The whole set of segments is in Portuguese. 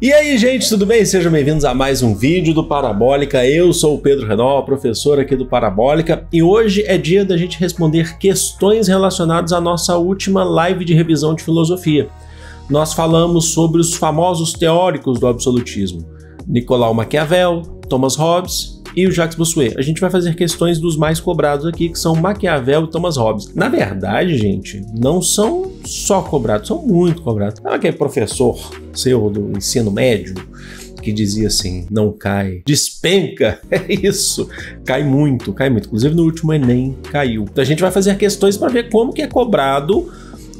E aí, gente, tudo bem? Sejam bem-vindos a mais um vídeo do Parabólica. Eu sou o Pedro Renault, professor aqui do Parabólica, e hoje é dia da gente responder questões relacionadas à nossa última live de revisão de filosofia. Nós falamos sobre os famosos teóricos do absolutismo, Nicolau Maquiavel, Thomas Hobbes e o Jacques Bossuet. A gente vai fazer questões dos mais cobrados aqui, que são Maquiavel e Thomas Hobbes. Na verdade, gente, não são só cobrados, são muito cobrados. Não é aquele professor seu do ensino médio que dizia assim, não cai, despenca, é isso, cai muito. Inclusive no último Enem caiu. Então a gente vai fazer questões para ver como que é cobrado,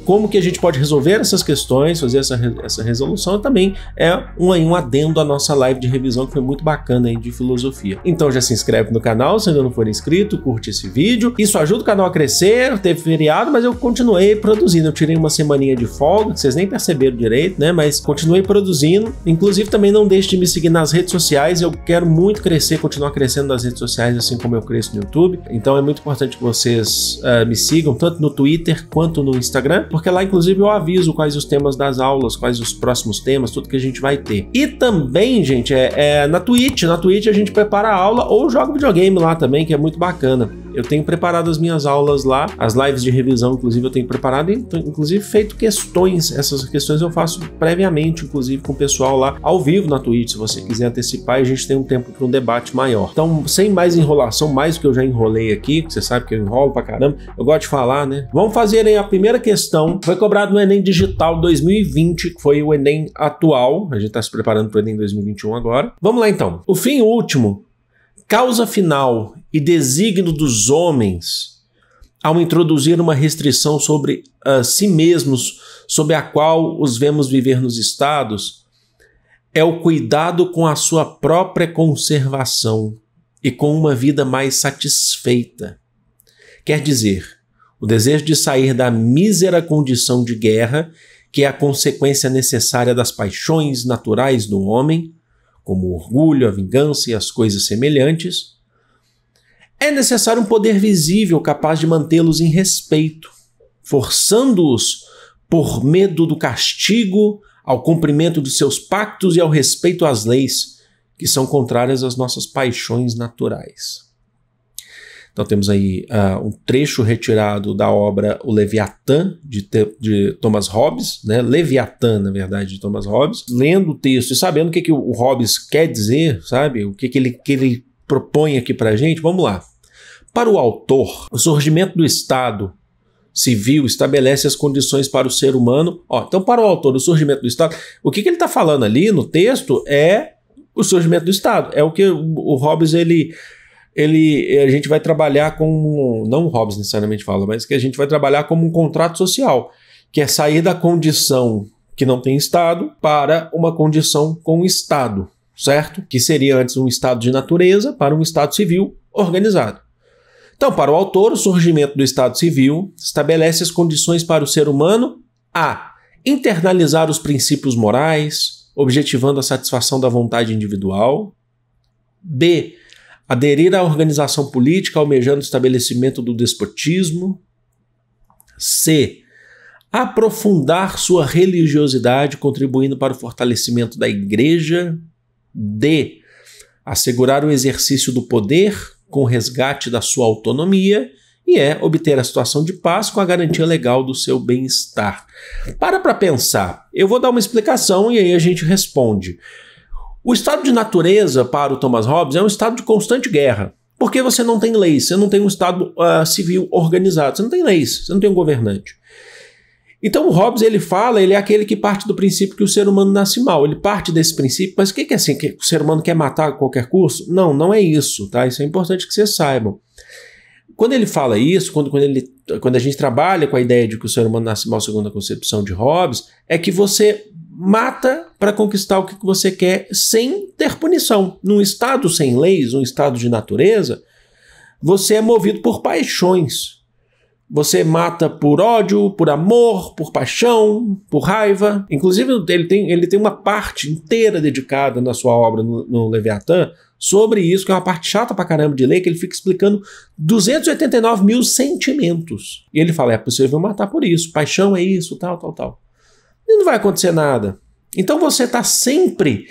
como que a gente pode resolver essas questões, fazer essa resolução, e também é um adendo à nossa live de revisão que foi muito bacana aí de filosofia. Então já se inscreve no canal se ainda não for inscrito, curte esse vídeo, isso ajuda o canal a crescer. Teve feriado, mas eu continuei produzindo, eu tirei uma semaninha de folga, que vocês nem perceberam direito, né, mas continuei produzindo. Inclusive também não deixe de me seguir nas redes sociais, eu quero muito crescer, continuar crescendo nas redes sociais, assim como eu cresço no YouTube, então é muito importante que vocês me sigam, tanto no Twitter quanto no Instagram, porque lá, inclusive, eu aviso quais os temas das aulas, quais os próximos temas, tudo que a gente vai ter. E também, gente, na Twitch a gente prepara a aula ou joga videogame lá também, que é muito bacana. Eu tenho preparado as minhas aulas lá, as lives de revisão, inclusive, eu tenho preparado e, inclusive, feito questões. Essas questões eu faço previamente, inclusive, com o pessoal lá ao vivo na Twitch, se você quiser antecipar, e a gente tem um tempo para um debate maior. Então, sem mais enrolação, mais do que eu já enrolei aqui, que você sabe que eu enrolo pra caramba, eu gosto de falar, né? Vamos fazer aí a primeira questão. Foi cobrado no Enem Digital 2020, que foi o Enem atual. A gente está se preparando para o Enem 2021 agora. Vamos lá, então. O fim último, causa final e desígnio dos homens ao introduzir uma restrição sobre si mesmos, sob a qual os vemos viver nos estados, é o cuidado com a sua própria conservação e com uma vida mais satisfeita. Quer dizer, o desejo de sair da mísera condição de guerra, que é a consequência necessária das paixões naturais do homem, como o orgulho, a vingança e as coisas semelhantes, é necessário um poder visível capaz de mantê-los em respeito, forçando-os por medo do castigo ao cumprimento de seus pactos e ao respeito às leis, que são contrárias às nossas paixões naturais. Então temos aí um trecho retirado da obra O Leviatã, de Thomas Hobbes, né? Leviatã, na verdade, de Thomas Hobbes. Lendo o texto e sabendo o que o Hobbes quer dizer, sabe? O que ele propõe aqui pra gente, vamos lá. Para o autor, o surgimento do Estado civil estabelece as condições para o ser humano. Então, para o autor, o surgimento do Estado, o que ele está falando ali no texto é o surgimento do Estado. É o que o Hobbes, a gente vai trabalhar com, não o Hobbes necessariamente fala, mas que a gente vai trabalhar como um contrato social, que é sair da condição que não tem Estado para uma condição com o Estado, certo? Que seria antes um estado de natureza para um estado civil organizado. Então, para o autor, o surgimento do Estado civil estabelece as condições para o ser humano a internalizar os princípios morais, objetivando a satisfação da vontade individual, b. aderir à organização política, almejando o estabelecimento do despotismo, c. aprofundar sua religiosidade, contribuindo para o fortalecimento da igreja, d. assegurar o exercício do poder com o resgate da sua autonomia e obter a situação de paz com a garantia legal do seu bem-estar. Para pensar, eu vou dar uma explicação e aí a gente responde. O estado de natureza para o Thomas Hobbes é um estado de constante guerra, porque você não tem leis, você não tem um estado civil organizado, você não tem leis, você não tem um governante. Então o Hobbes, ele é aquele que parte do princípio que o ser humano nasce mal. Ele parte desse princípio, mas o que é assim, que o ser humano quer matar a qualquer custo? Não, não é isso, tá? Isso é importante que vocês saibam. Quando ele fala isso, quando a gente trabalha com a ideia de que o ser humano nasce mal segundo a concepção de Hobbes, é que você mata para conquistar o que você quer sem ter punição. Num estado sem leis, um estado de natureza, você é movido por paixões. Você mata por ódio, por amor, por paixão, por raiva. Inclusive, ele tem uma parte inteira dedicada na sua obra no Leviatã sobre isso, que é uma parte chata pra caramba de ler, que ele fica explicando 289 mil sentimentos. E ele fala, é possível matar por isso, paixão é isso, tal. E não vai acontecer nada. Então você está sempre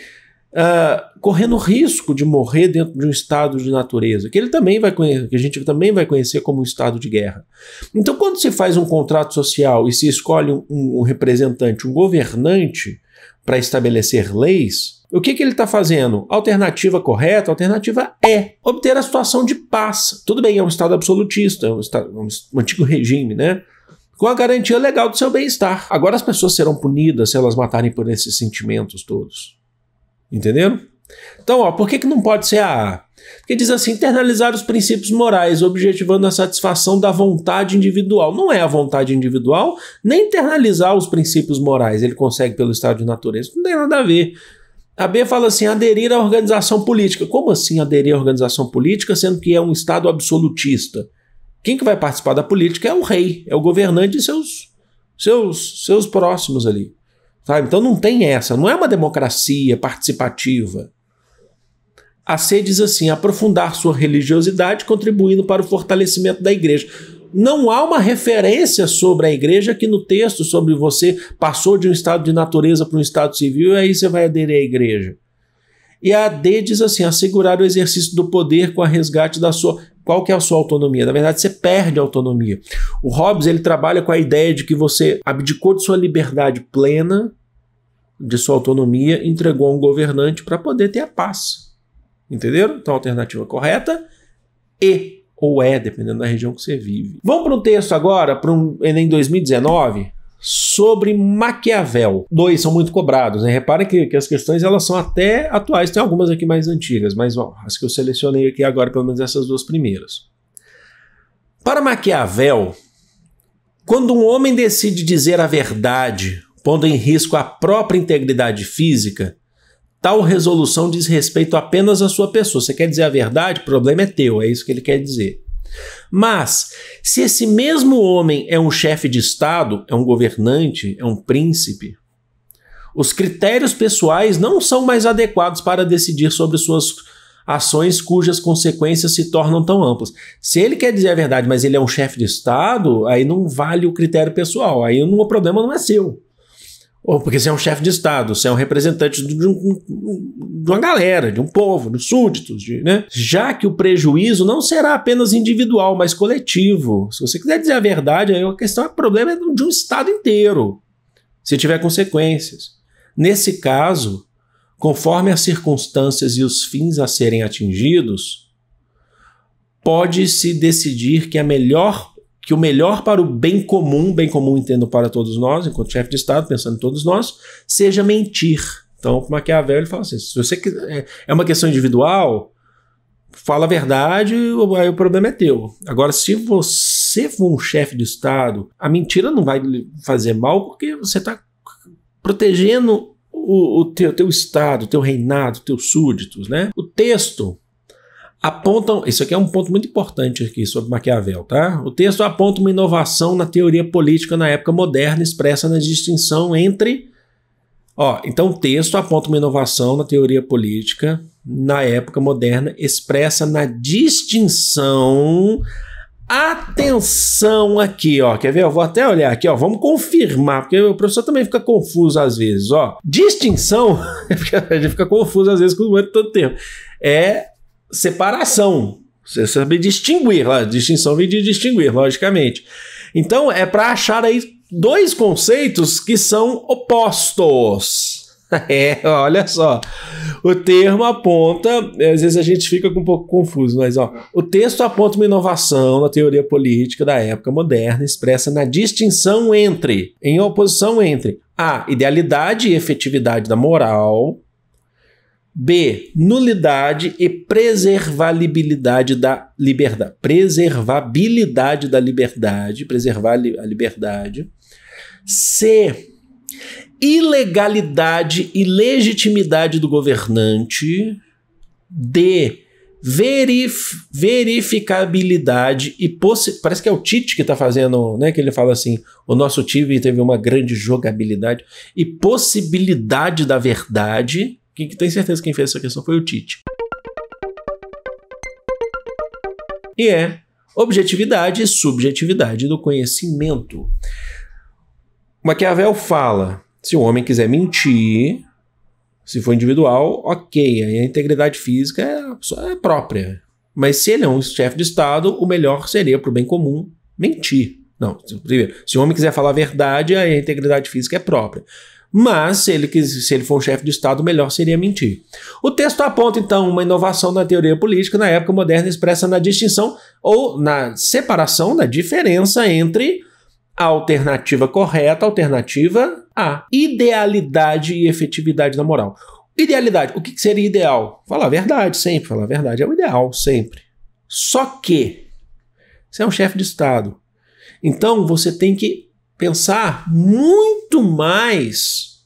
correndo risco de morrer dentro de um estado de natureza, que ele também vai conhecer, que a gente também vai conhecer como um estado de guerra. Então, quando se faz um contrato social e se escolhe um representante, um governante, para estabelecer leis, o que ele está fazendo? A alternativa correta, a alternativa é obter a situação de paz. Tudo bem, é um estado absolutista, um antigo regime, né? Com a garantia legal do seu bem-estar. Agora as pessoas serão punidas se elas matarem por esses sentimentos todos. Entenderam? Então, ó, por que não pode ser a A? Porque diz assim, internalizar os princípios morais, objetivando a satisfação da vontade individual. Não é a vontade individual, nem internalizar os princípios morais. Ele consegue pelo estado de natureza. Não tem nada a ver. A B fala assim, aderir à organização política. Como assim aderir à organização política, sendo que é um estado absolutista? Quem que vai participar da política é o rei, é o governante e seus próximos ali. Sabe? Então não tem essa, não é uma democracia participativa. A C diz assim, aprofundar sua religiosidade contribuindo para o fortalecimento da igreja. Não há uma referência sobre a igreja aqui no texto, sobre você passou de um estado de natureza para um estado civil e aí você vai aderir à igreja. E a D diz assim, assegurar o exercício do poder com a resgate da sua... Qual que é a sua autonomia? Na verdade, você perde a autonomia. O Hobbes, ele trabalha com a ideia de que você abdicou de sua liberdade plena, de sua autonomia, entregou a um governante para poder ter a paz. Entenderam? Então, a alternativa correta, E ou E, dependendo da região que você vive. Vamos para um texto agora, para um Enem 2019, sobre Maquiavel. 2 são muito cobrados, né? Reparem que as questões elas são até atuais, tem algumas aqui mais antigas, mas ó, as que eu selecionei aqui agora, pelo menos essas 2 primeiras. Para Maquiavel, quando um homem decide dizer a verdade, pondo em risco a própria integridade física, tal resolução diz respeito apenas à sua pessoa. Você quer dizer a verdade? O problema é teu, é isso que ele quer dizer. Mas, se esse mesmo homem é um chefe de Estado, é um governante, é um príncipe, os critérios pessoais não são mais adequados para decidir sobre suas ações cujas consequências se tornam tão amplas. Se ele quer dizer a verdade, mas ele é um chefe de Estado, aí não vale o critério pessoal, aí o problema não é seu. Ou porque você é um chefe de Estado, você é um representante de uma galera, de um povo, de súditos, né? Já que o prejuízo não será apenas individual, mas coletivo. Se você quiser dizer a verdade, aí a questão, o problema é de um Estado inteiro, se tiver consequências. Nesse caso, conforme as circunstâncias e os fins a serem atingidos, pode-se decidir que o melhor para o bem comum entendo para todos nós, enquanto chefe de Estado, pensando em todos nós, seja mentir. Então, o Maquiavel ele fala assim, se você quiser, é uma questão individual, fala a verdade, aí o problema é teu. Agora, se você for um chefe de Estado, a mentira não vai lhe fazer mal, porque você está protegendo o teu Estado, o teu reinado, os teus súditos, né? O texto apontam, isso aqui é um ponto muito importante aqui sobre Maquiavel, tá? O texto aponta uma inovação na teoria política na época moderna, expressa na distinção entre... então o texto aponta uma inovação na teoria política na época moderna, expressa na distinção... Atenção aqui, quer ver? Eu vou até olhar aqui, vamos confirmar, porque o professor também fica confuso às vezes, Distinção, a gente fica confuso às vezes com o todo tempo, é separação, você sabe distinguir, distinção vem de distinguir, logicamente. Então é para achar aí 2 conceitos que são opostos. Olha só, o termo aponta, às vezes a gente fica um pouco confuso, mas o texto aponta uma inovação na teoria política da época moderna, expressa na distinção em oposição entre a idealidade e efetividade da moral, B, nulidade e preservabilidade da liberdade. Preservar a liberdade. C, ilegalidade e legitimidade do governante. D, verificabilidade e parece que é o Tite que está fazendo, né? Que ele fala assim: o nosso time teve uma grande jogabilidade e possibilidade da verdade. Quem tem certeza que quem fez essa questão foi o Tite. E é objetividade e subjetividade do conhecimento. Maquiavel fala Se o homem quiser mentir, se for individual, ok, aí a integridade física é própria. Mas se ele é um chefe de Estado, o melhor seria para o bem comum mentir. Não, primeiro, se o homem quiser falar a verdade, a integridade física é própria. Mas, se ele for um chefe de Estado, o melhor seria mentir. O texto aponta, então, uma inovação na teoria política na época moderna expressa na distinção ou na separação da diferença entre a alternativa correta, a alternativa A. Idealidade e efetividade da moral. Idealidade, o que seria ideal? Falar a verdade sempre, falar a verdade é o ideal sempre. Só que você é um chefe de Estado. Então, você tem que pensar muito mais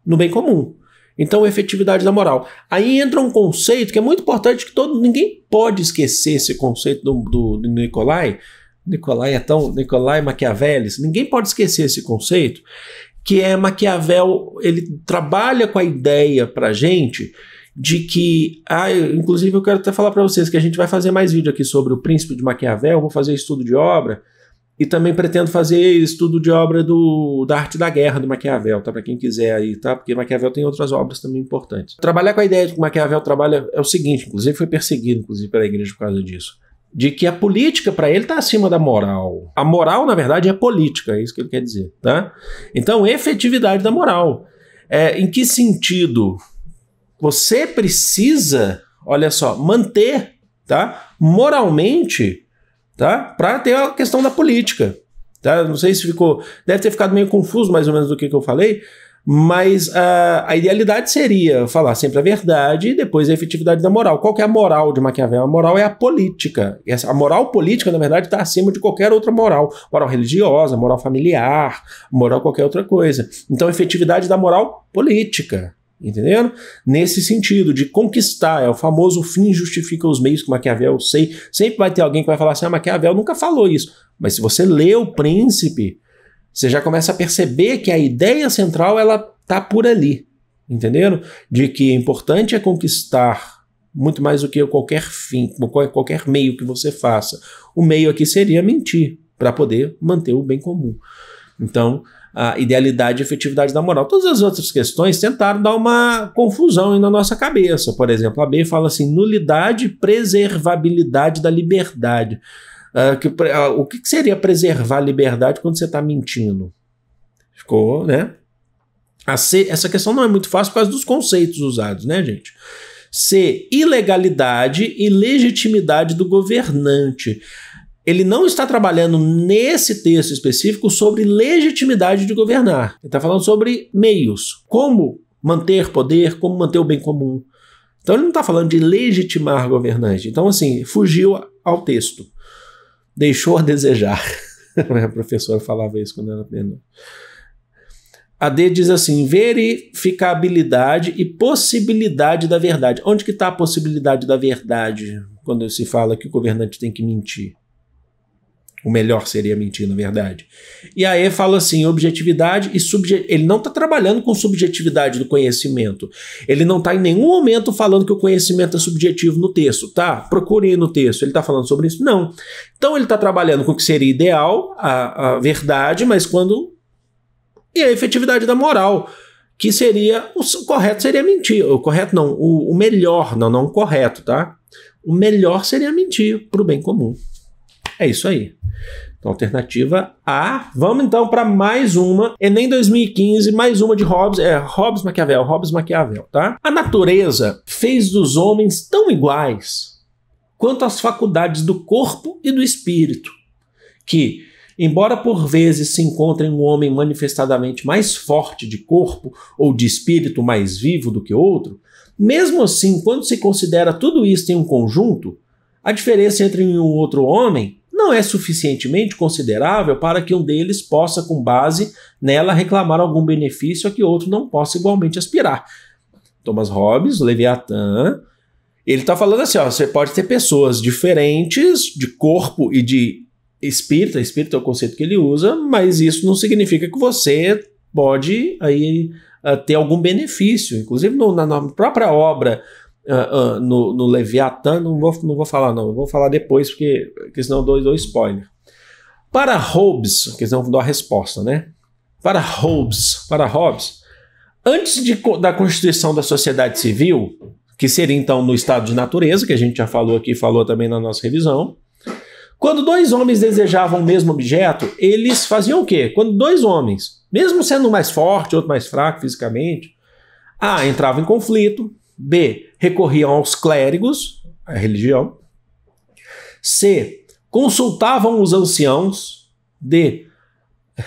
no bem comum. Então, efetividade da moral. Aí entra um conceito que é muito importante, que ninguém pode esquecer esse conceito do Nicolai. Nicolai Maquiavel. Ninguém pode esquecer esse conceito, que é Maquiavel, ele trabalha com a ideia pra gente de que, inclusive eu quero até falar para vocês que a gente vai fazer mais vídeo aqui sobre o Príncipe de Maquiavel, vou fazer estudo de obra, e também pretendo fazer estudo de obra da Arte da Guerra do Maquiavel, tá? Para quem quiser aí, tá? Porque Maquiavel tem outras obras também importantes. Trabalhar com a ideia de que Maquiavel trabalha é o seguinte, inclusive foi perseguido pela igreja por causa disso, de que a política para ele está acima da moral. A moral, na verdade, é política, é isso que ele quer dizer, tá? Então, efetividade da moral. Em que sentido? Você precisa, olha só, manter, tá? Moralmente, tá? Para ter a questão da política, tá? Não sei se deve ter ficado meio confuso mais ou menos do que eu falei, mas a idealidade seria falar sempre a verdade e depois a efetividade da moral. Qual que é a moral de Maquiavel? A moral é a política. A moral política, na verdade, está acima de qualquer outra moral. Moral religiosa, moral familiar, moral qualquer outra coisa. Então, a efetividade da moral política. Entendendo? Nesse sentido de conquistar, é o famoso fim justifica os meios que Maquiavel sempre vai ter alguém que vai falar assim, Maquiavel nunca falou isso, mas se você lê o Príncipe, você já começa a perceber que a ideia central ela tá por ali, entendendo? De que importante é conquistar muito mais do que qualquer fim, qualquer meio que você faça. O meio aqui seria mentir, para poder manter o bem comum. Então, a idealidade e efetividade da moral. Todas as outras questões tentaram dar uma confusão aí na nossa cabeça. Por exemplo, a B fala assim, nulidade e preservabilidade da liberdade. O que seria preservar a liberdade quando você está mentindo? Ficou, né? Essa questão não é muito fácil por causa dos conceitos usados, né, gente? C, ilegalidade e legitimidade do governante. Ele não está trabalhando nesse texto específico sobre legitimidade de governar. Ele está falando sobre meios, como manter poder, como manter o bem comum. Então ele não está falando de legitimar governante. Então assim, fugiu ao texto. Deixou a desejar. A professora falava isso quando era menor. A D diz assim, verificabilidade e possibilidade da verdade. Onde que está a possibilidade da verdade quando se fala que o governante tem que mentir? O melhor seria mentir, na verdade. E a E fala assim, objetividade e subjetividade. Ele não está trabalhando com subjetividade do conhecimento. Ele não está em nenhum momento falando que o conhecimento é subjetivo no texto, tá? Procure no texto. Ele está falando sobre isso? Não. Então ele está trabalhando com o que seria ideal, a verdade, mas quando... E a efetividade da moral, que seria... O correto seria mentir. O correto não, o melhor, não o correto, tá? O melhor seria mentir para o bem comum. É isso aí. Então, alternativa A. Vamos então para mais uma. Enem 2015, mais uma de Hobbes. Hobbes Maquiavel, tá? A natureza fez dos homens tão iguais quanto as faculdades do corpo e do espírito, que, embora por vezes se encontre um homem manifestadamente mais forte de corpo ou de espírito mais vivo do que outro, mesmo assim, quando se considera tudo isso em um conjunto, a diferença entre um e outro homem não é suficientemente considerável para que um deles possa, com base nela, reclamar algum benefício a que outro não possa igualmente aspirar. Thomas Hobbes, Leviatã, ele está falando assim, ó, você pode ter pessoas diferentes de corpo e de espírito é o conceito que ele usa, mas isso não significa que você pode aí, ter algum benefício. Inclusive na própria obra, no Leviatã, não vou falar não, eu vou falar depois, porque senão eu dou spoiler. Para Hobbes, que senão eu dou a resposta, né? Para Hobbes, antes da constituição da sociedade civil, que seria então no estado de natureza, que a gente já falou aqui, falou também na nossa revisão, quando dois homens desejavam o mesmo objeto, eles faziam o quê? Quando dois homens, mesmo sendo um mais forte, outro mais fraco fisicamente, A, entravam em conflito, B, recorriam aos clérigos, a religião, C, consultavam os anciãos, D,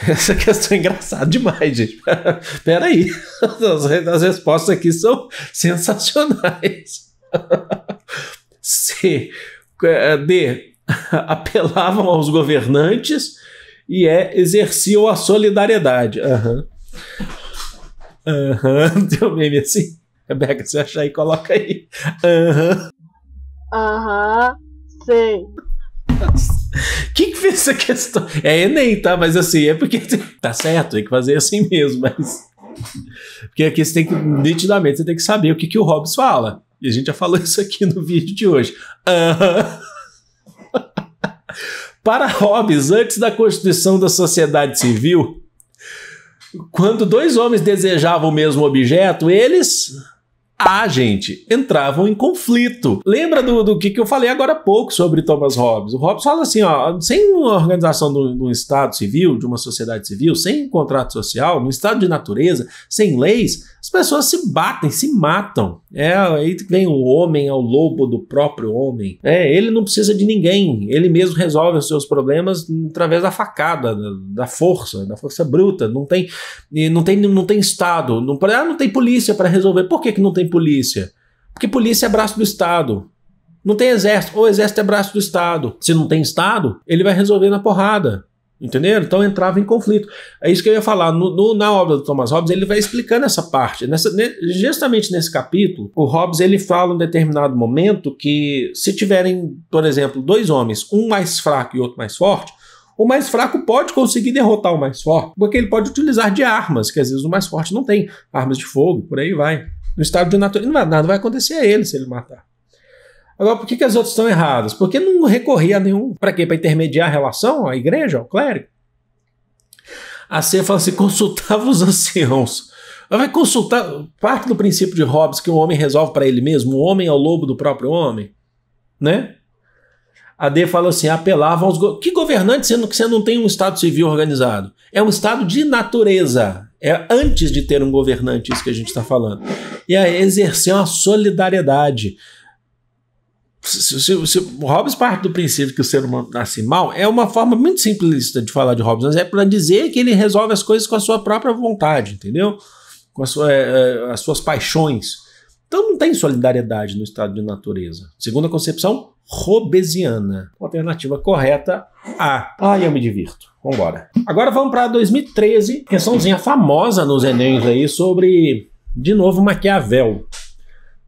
essa questão é engraçada demais, gente. Peraí, as respostas aqui são sensacionais. C, D, apelavam aos governantes e exerciam a solidariedade. Tem um meme assim? Rebeca, se você achar aí, coloca aí. Sei. Quem que fez essa questão? É Enem, tá? Mas assim, é porque tá certo, tem que fazer assim mesmo, mas... Porque aqui você tem que, nitidamente, você tem que saber o que o Hobbes fala. E a gente já falou isso aqui no vídeo de hoje. Para Hobbes, antes da constituição da sociedade civil, quando dois homens desejavam o mesmo objeto, eles... gente, entravam em conflito. Lembra do que eu falei agora há pouco sobre Thomas Hobbes? O Hobbes fala assim, ó, sem uma organização de um Estado civil, de uma sociedade civil, sem contrato social, no estado de natureza, sem leis, as pessoas se batem, se matam. Aí vem o homem, é o lobo do próprio homem. Ele não precisa de ninguém, ele mesmo resolve os seus problemas através da facada, da força bruta. Não tem Estado, não tem polícia para resolver. Por que não tem polícia? Porque polícia é braço do Estado. Não tem exército, o exército é braço do Estado. Se não tem Estado, ele vai resolver na porrada. Entenderam? Então entrava em conflito. É isso que eu ia falar. Na obra do Thomas Hobbes, ele vai explicando essa parte. Justamente nesse capítulo, o Hobbes ele fala em um determinado momento que se tiverem, por exemplo, dois homens, um mais fraco e outro mais forte, o mais fraco pode conseguir derrotar o mais forte, porque ele pode utilizar de armas, que às vezes o mais forte não tem. Armas de fogo, por aí vai. No estado de natureza, nada vai acontecer a ele se ele matar. Agora, por que as outras estão erradas? Porque não recorria a nenhum... Para quê? Para intermediar a relação? A igreja? O clérigo? A C fala assim, consultava os anciãos. Vai consultar... Parte do princípio de Hobbes que o homem resolve para ele mesmo. O homem é o lobo do próprio homem. Né? A D fala assim, apelavam aos... Que governante sendo que você não tem um Estado civil organizado? É um Estado de natureza. É antes de ter um governante, isso que a gente está falando. E aí exercer uma solidariedade. Se o Hobbes parte do princípio que o ser humano nasce mal, é uma forma muito simplista de falar de Hobbes, mas é para dizer que ele resolve as coisas com a sua própria vontade, entendeu? Com as suas paixões. Então não tem solidariedade no estado de natureza. Segundo a concepção hobbesiana. Alternativa correta, A. Eu me divirto. Vamos embora. Agora vamos para 2013, questãozinha famosa nos Enems aí sobre, de novo, Maquiavel.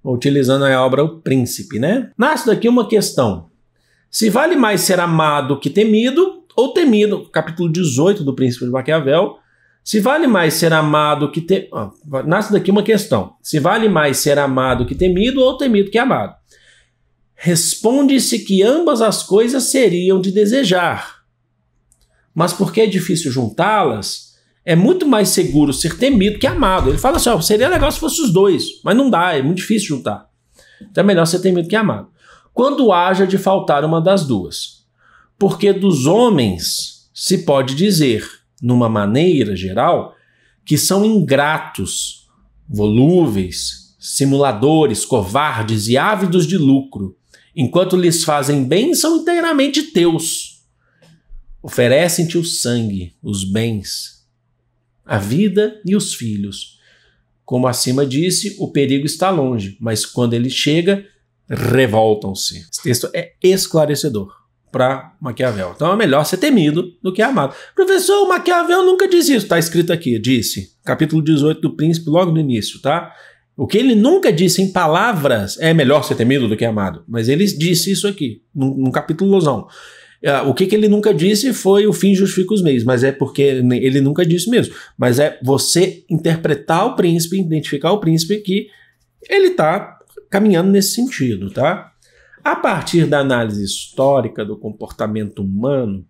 Utilizando a obra O Príncipe, né? Nasce daqui uma questão. Se vale mais ser amado que temido, ou temido, capítulo 18 do Príncipe de Maquiavel, se vale mais ser amado que temido... Nasce daqui uma questão. Se vale mais ser amado que temido, ou temido que amado? Responde-se que ambas as coisas seriam de desejar. Mas porque é difícil juntá-las, é muito mais seguro ser temido que amado. Ele fala assim, seria legal se fosse os dois, mas não dá, é muito difícil juntar. Então é melhor ser temido que amado. Quando haja de faltar uma das duas. Porque dos homens se pode dizer, numa maneira geral, que são ingratos, volúveis, simuladores, covardes e ávidos de lucro, enquanto lhes fazem bem, são inteiramente teus. Oferecem-te o sangue, os bens, a vida e os filhos. Como acima disse, o perigo está longe, mas quando ele chega, revoltam-se. Esse texto é esclarecedor para Maquiavel. Então é melhor ser temido do que amado. Professor, Maquiavel nunca disse isso. Está escrito aqui, disse. Capítulo 18 do Príncipe, logo no início, tá? O que ele nunca disse em palavras é melhor ser temido do que amado. Mas ele disse isso aqui, num capítulozão. O que ele nunca disse foi o fim justifica os meios, mas é porque ele nunca disse mesmo. Mas é você interpretar o príncipe, identificar o príncipe que ele está caminhando nesse sentido, tá? A partir da análise histórica do comportamento humano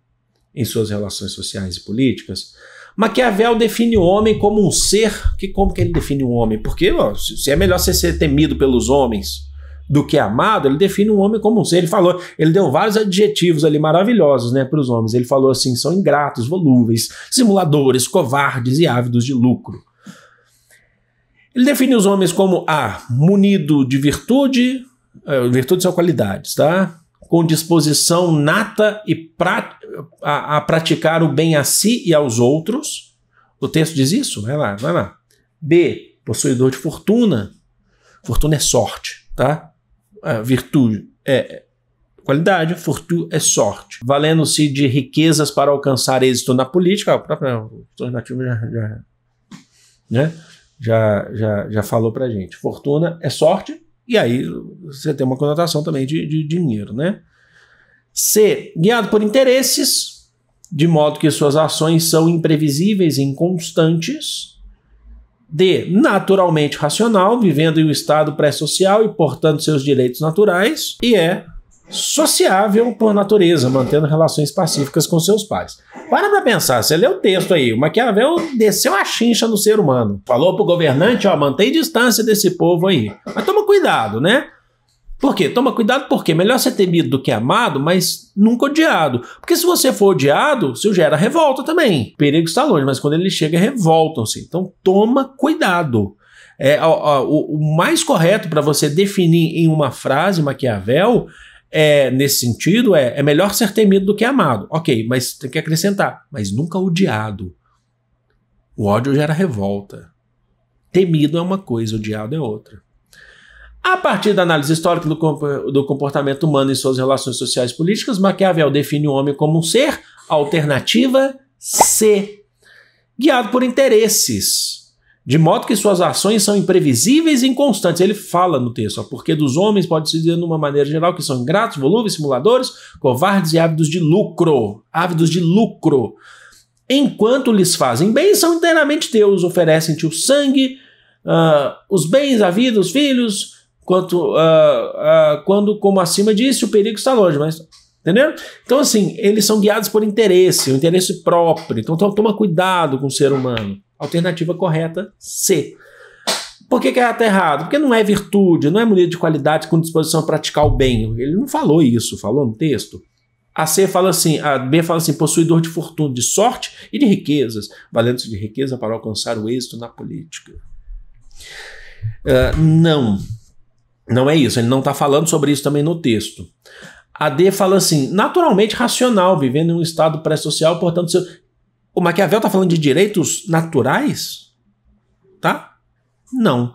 em suas relações sociais e políticas, Maquiavel define o homem como um ser. Como que ele define o homem? Porque se é melhor você ser temido pelos homens do que amado, ele define o homem como um ser. Ele deu vários adjetivos ali maravilhosos, né, para os homens. Ele falou assim: são ingratos, volúveis, simuladores, covardes e ávidos de lucro. Ele define os homens como munido de virtude, virtudes são qualidades, tá? Com disposição nata a praticar o bem a si e aos outros. O texto diz isso? Vai lá. B, possuidor de fortuna. Fortuna é sorte, tá? Virtude é qualidade, fortuna é sorte. Valendo-se de riquezas para alcançar êxito na política. A própria alternativa já falou pra gente. Fortuna é sorte. E aí você tem uma conotação também de dinheiro, né? C, guiado por interesses, de modo que suas ações são imprevisíveis e inconstantes. D, naturalmente racional, vivendo em um estado pré-social e portando seus direitos naturais. E E, sociável por natureza, mantendo relações pacíficas com seus pais. Para pensar, você lê o texto aí, o Maquiavel desceu a chincha no ser humano. Falou pro governante, mantém distância desse povo aí. Mas toma cuidado, né? Por quê? Toma cuidado porque é melhor ser temido do que amado, mas nunca odiado. Porque se você for odiado, isso gera revolta também. O perigo está longe, mas quando ele chega, revoltam-se. Então toma cuidado. O mais correto para você definir em uma frase Maquiavel nesse sentido, é melhor ser temido do que amado. Ok, mas tem que acrescentar, mas nunca odiado. O ódio gera revolta. Temido é uma coisa, odiado é outra. A partir da análise histórica do comportamento humano e suas relações sociais e políticas, Maquiavel define o homem como um ser, alternativa C, guiado por interesses, de modo que suas ações são imprevisíveis e inconstantes. Ele fala no texto, porque dos homens pode-se dizer de uma maneira geral que são ingratos, volúveis, simuladores, covardes e ávidos de lucro. Ávidos de lucro. Enquanto lhes fazem bem, são inteiramente teus, oferecem-te o sangue, os bens, a vida, os filhos, quando, como acima disse, o perigo está longe, mas... Entendeu? Então, assim, eles são guiados por interesse, o interesse próprio. Então, toma cuidado com o ser humano. Alternativa correta, C. Por que está errado? Porque não é virtude, não é mulher de qualidade com disposição a praticar o bem. Ele não falou isso, falou no texto. A C fala assim, a B fala assim, possuidor de fortuna, de sorte e de riquezas, valendo-se de riqueza para alcançar o êxito na política. Não é isso, ele não está falando sobre isso também no texto. A D fala assim, naturalmente racional, vivendo em um estado pré-social, portanto... O Maquiavel está falando de direitos naturais? Tá? Não.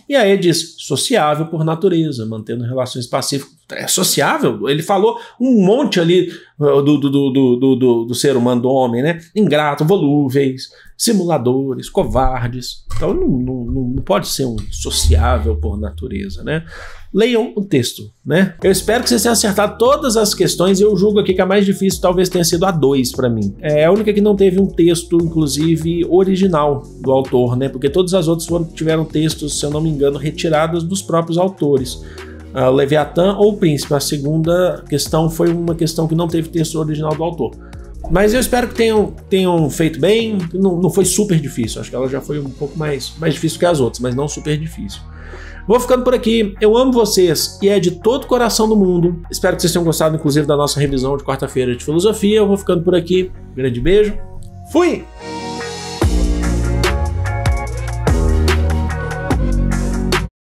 E aí diz, sociável por natureza, mantendo relações pacíficas. É sociável? Ele falou um monte ali do ser humano, do homem, né? Ingrato, volúveis, simuladores, covardes. Então não pode ser um sociável por natureza, né? Leiam o texto, né? Eu espero que vocês tenham acertado todas as questões e eu julgo aqui que a mais difícil talvez tenha sido a 2 para mim. É a única que não teve um texto, inclusive, original do autor, né? Porque todas as outras tiveram textos, se eu não me engano, retirados dos próprios autores. Leviatã ou Príncipe. A segunda questão foi uma questão que não teve texto original do autor. Mas eu espero que tenham feito bem. Não foi super difícil, acho que ela já foi um pouco mais difícil que as outras, mas não super difícil. Vou ficando por aqui, eu amo vocês e é de todo o coração do mundo. Espero que vocês tenham gostado, inclusive, da nossa revisão de quarta-feira de filosofia. Eu vou ficando por aqui, grande beijo, fui!